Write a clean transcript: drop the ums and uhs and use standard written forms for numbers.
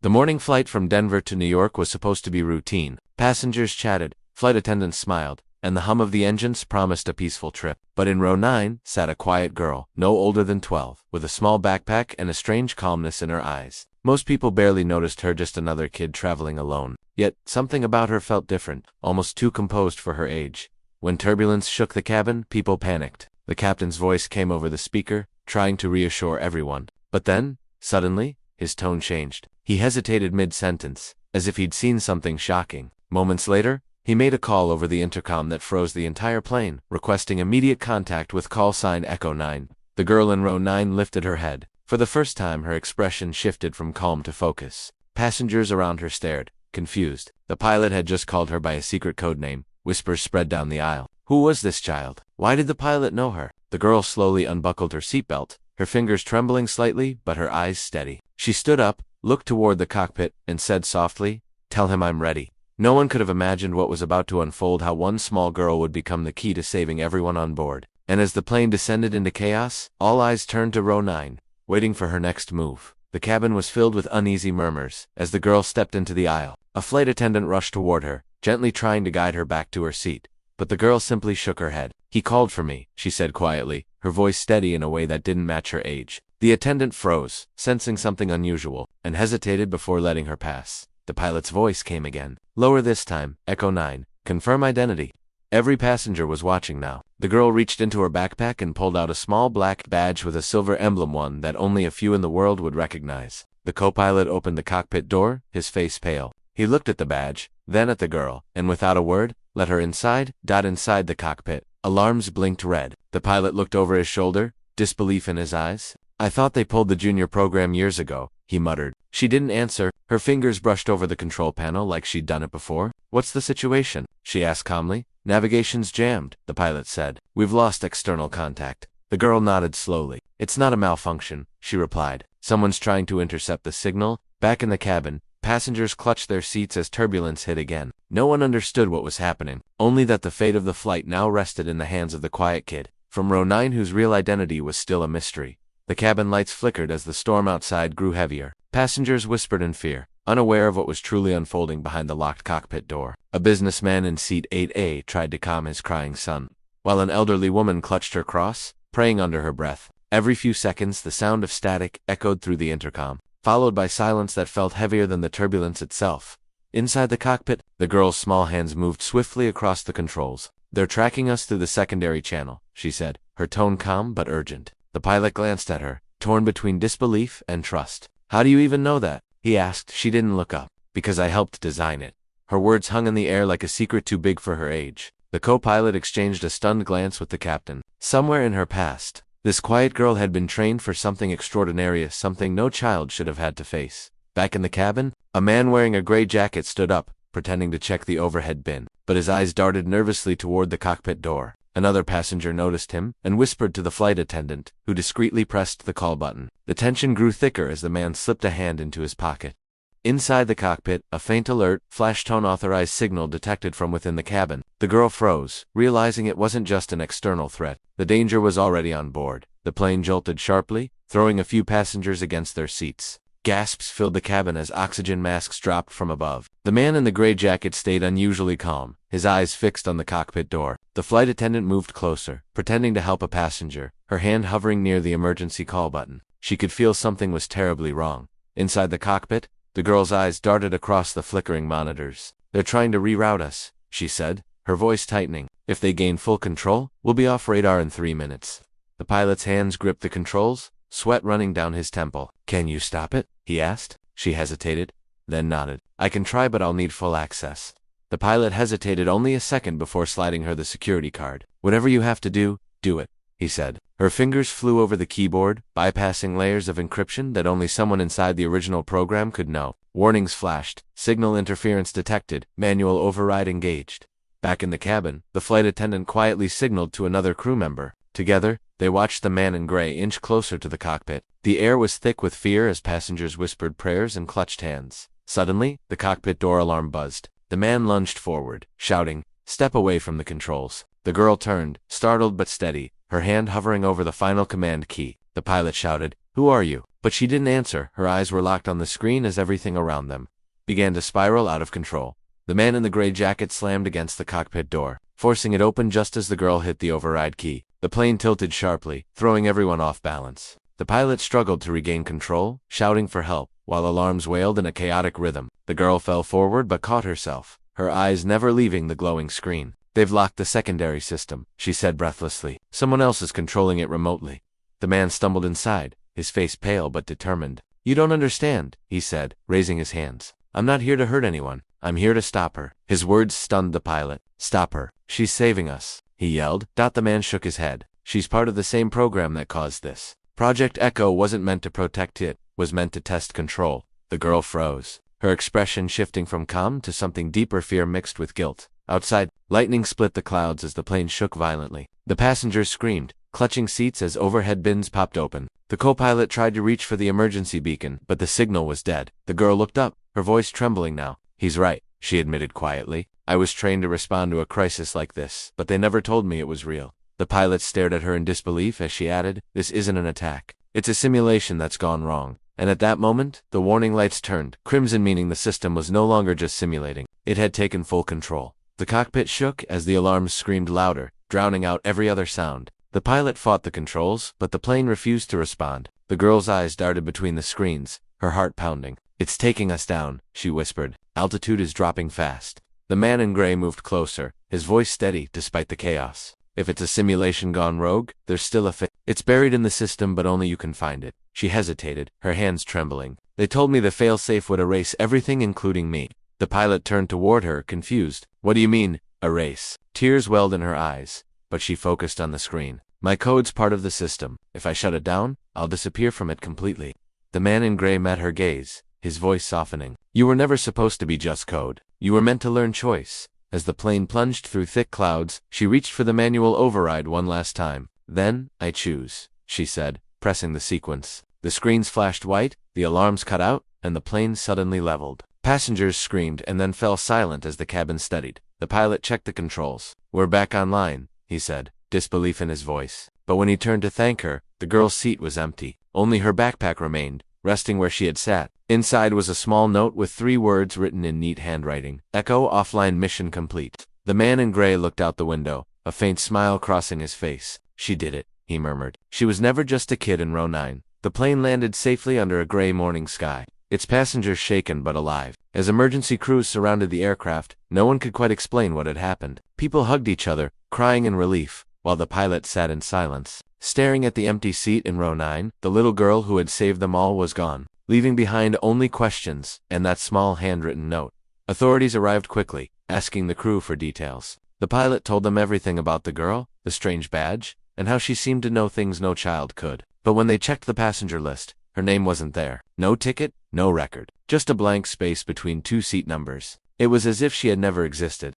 The morning flight from Denver to New York was supposed to be routine. Passengers chatted, flight attendants smiled, and the hum of the engines promised a peaceful trip. But in row 9 sat a quiet girl, no older than 12, with a small backpack and a strange calmness in her eyes. Most people barely noticed her, just another kid traveling alone. Yet, something about her felt different, almost too composed for her age. When turbulence shook the cabin, people panicked. The captain's voice came over the speaker, trying to reassure everyone. But then, suddenly, his tone changed. He hesitated mid-sentence, as if he'd seen something shocking. Moments later, he made a call over the intercom that froze the entire plane, requesting immediate contact with call sign Echo 9. The girl in row 9 lifted her head. For the first time, her expression shifted from calm to focus. Passengers around her stared, confused. The pilot had just called her by a secret code name. Whispers spread down the aisle. Who was this child? Why did the pilot know her? The girl slowly unbuckled her seatbelt, her fingers trembling slightly, but her eyes steady. She stood up, looked toward the cockpit, and said softly, "Tell him I'm ready." No one could have imagined what was about to unfold, how one small girl would become the key to saving everyone on board. And as the plane descended into chaos, all eyes turned to row 9, waiting for her next move. The cabin was filled with uneasy murmurs as the girl stepped into the aisle. A flight attendant rushed toward her, gently trying to guide her back to her seat. But the girl simply shook her head. "He called for me," she said quietly, her voice steady in a way that didn't match her age. The attendant froze, sensing something unusual, and hesitated before letting her pass. The pilot's voice came again. Lower this time, Echo 9. Confirm identity. Every passenger was watching now. The girl reached into her backpack and pulled out a small black badge with a silver emblem, one that only a few in the world would recognize. The co-pilot opened the cockpit door, his face pale. He looked at the badge, then at the girl, and without a word, let her inside. Inside the cockpit, alarms blinked red. The pilot looked over his shoulder, disbelief in his eyes. "I thought they pulled the junior program years ago," he muttered. She didn't answer. Her fingers brushed over the control panel like she'd done it before. "What's the situation?" she asked calmly. "Navigation's jammed," the pilot said. "We've lost external contact." The girl nodded slowly. "It's not a malfunction," she replied. "Someone's trying to intercept the signal." Back in the cabin, passengers clutched their seats as turbulence hit again. No one understood what was happening, only that the fate of the flight now rested in the hands of the quiet kid from row 9 whose real identity was still a mystery. The cabin lights flickered as the storm outside grew heavier. Passengers whispered in fear, unaware of what was truly unfolding behind the locked cockpit door. A businessman in seat 8A tried to calm his crying son, while an elderly woman clutched her cross, praying under her breath. Every few seconds, the sound of static echoed through the intercom, followed by silence that felt heavier than the turbulence itself. Inside the cockpit, the girl's small hands moved swiftly across the controls. "They're tracking us through the secondary channel," she said, her tone calm but urgent. The pilot glanced at her, torn between disbelief and trust. "How do you even know that?" he asked. She didn't look up. "Because I helped design it." Her words hung in the air like a secret too big for her age. The co-pilot exchanged a stunned glance with the captain. Somewhere in her past, this quiet girl had been trained for something extraordinary, something no child should have had to face. Back in the cabin, a man wearing a gray jacket stood up, pretending to check the overhead bin, but his eyes darted nervously toward the cockpit door. Another passenger noticed him and whispered to the flight attendant, who discreetly pressed the call button. The tension grew thicker as the man slipped a hand into his pocket. Inside the cockpit, a faint alert, flash-tone authorized signal detected from within the cabin. The girl froze, realizing it wasn't just an external threat. The danger was already on board. The plane jolted sharply, throwing a few passengers against their seats. Gasps filled the cabin as oxygen masks dropped from above. The man in the gray jacket stayed unusually calm, his eyes fixed on the cockpit door. The flight attendant moved closer, pretending to help a passenger, her hand hovering near the emergency call button. She could feel something was terribly wrong. Inside the cockpit, the girl's eyes darted across the flickering monitors. "They're trying to reroute us," she said, her voice tightening. "If they gain full control, we'll be off radar in 3 minutes." The pilot's hands gripped the controls, sweat running down his temple. "Can you stop it?" he asked. She hesitated, then nodded. "I can try, but I'll need full access." The pilot hesitated only a second before sliding her the security card. "Whatever you have to do, do it," he said. Her fingers flew over the keyboard, bypassing layers of encryption that only someone inside the original program could know. Warnings flashed, signal interference detected, manual override engaged. Back in the cabin, the flight attendant quietly signaled to another crew member. Together, they watched the man in gray inch closer to the cockpit. The air was thick with fear as passengers whispered prayers and clutched hands. Suddenly, the cockpit door alarm buzzed. The man lunged forward, shouting, "Step away from the controls." The girl turned, startled but steady, her hand hovering over the final command key. The pilot shouted, "Who are you?" But she didn't answer. Her eyes were locked on the screen as everything around them began to spiral out of control. The man in the gray jacket slammed against the cockpit door, forcing it open just as the girl hit the override key. The plane tilted sharply, throwing everyone off balance. The pilot struggled to regain control, shouting for help, while alarms wailed in a chaotic rhythm. The girl fell forward but caught herself, her eyes never leaving the glowing screen. "They've locked the secondary system," she said breathlessly. "Someone else is controlling it remotely." The man stumbled inside, his face pale but determined. "You don't understand," he said, raising his hands. "I'm not here to hurt anyone. I'm here to stop her." His words stunned the pilot. "Stop her. She's saving us," he yelled. The man shook his head. "She's part of the same program that caused this. Project Echo wasn't meant to protect it, was meant to test control." The girl froze, her expression shifting from calm to something deeper, fear mixed with guilt. Outside, lightning split the clouds as the plane shook violently. The passengers screamed, clutching seats as overhead bins popped open. The co-pilot tried to reach for the emergency beacon, but the signal was dead. The girl looked up, her voice trembling now. "He's right," she admitted quietly. "I was trained to respond to a crisis like this, but they never told me it was real." The pilot stared at her in disbelief as she added, "This isn't an attack. It's a simulation that's gone wrong." And at that moment, the warning lights turned crimson, meaning the system was no longer just simulating. It had taken full control. The cockpit shook as the alarms screamed louder, drowning out every other sound. The pilot fought the controls, but the plane refused to respond. The girl's eyes darted between the screens, her heart pounding. "It's taking us down," she whispered. "Altitude is dropping fast." The man in gray moved closer, his voice steady despite the chaos. "If it's a simulation gone rogue, there's still a fix. It's buried in the system, but only you can find it." She hesitated, her hands trembling. "They told me the failsafe would erase everything, including me." The pilot turned toward her, confused. "What do you mean, erase?" Tears welled in her eyes, but she focused on the screen. "My code's part of the system. If I shut it down, I'll disappear from it completely." The man in gray met her gaze, his voice softening. "You were never supposed to be just code. You were meant to learn choice." As the plane plunged through thick clouds, she reached for the manual override one last time. "Then, I choose," she said, pressing the sequence. The screens flashed white, the alarms cut out, and the plane suddenly leveled. Passengers screamed and then fell silent as the cabin steadied. The pilot checked the controls. "We're back online," he said, disbelief in his voice. But when he turned to thank her, the girl's seat was empty. Only her backpack remained, resting where she had sat. Inside was a small note with 3 words written in neat handwriting. "Echo offline mission complete." The man in gray looked out the window, a faint smile crossing his face. "She did it," he murmured. She was never just a kid in row 9. The plane landed safely under a gray morning sky, its passengers shaken but alive. As emergency crews surrounded the aircraft, no one could quite explain what had happened. People hugged each other, crying in relief, while the pilot sat in silence. Staring at the empty seat in row 9, the little girl who had saved them all was gone, leaving behind only questions and that small handwritten note. Authorities arrived quickly, asking the crew for details. The pilot told them everything about the girl, the strange badge, and how she seemed to know things no child could. But when they checked the passenger list, her name wasn't there. No ticket, no record. Just a blank space between 2 seat numbers. It was as if she had never existed.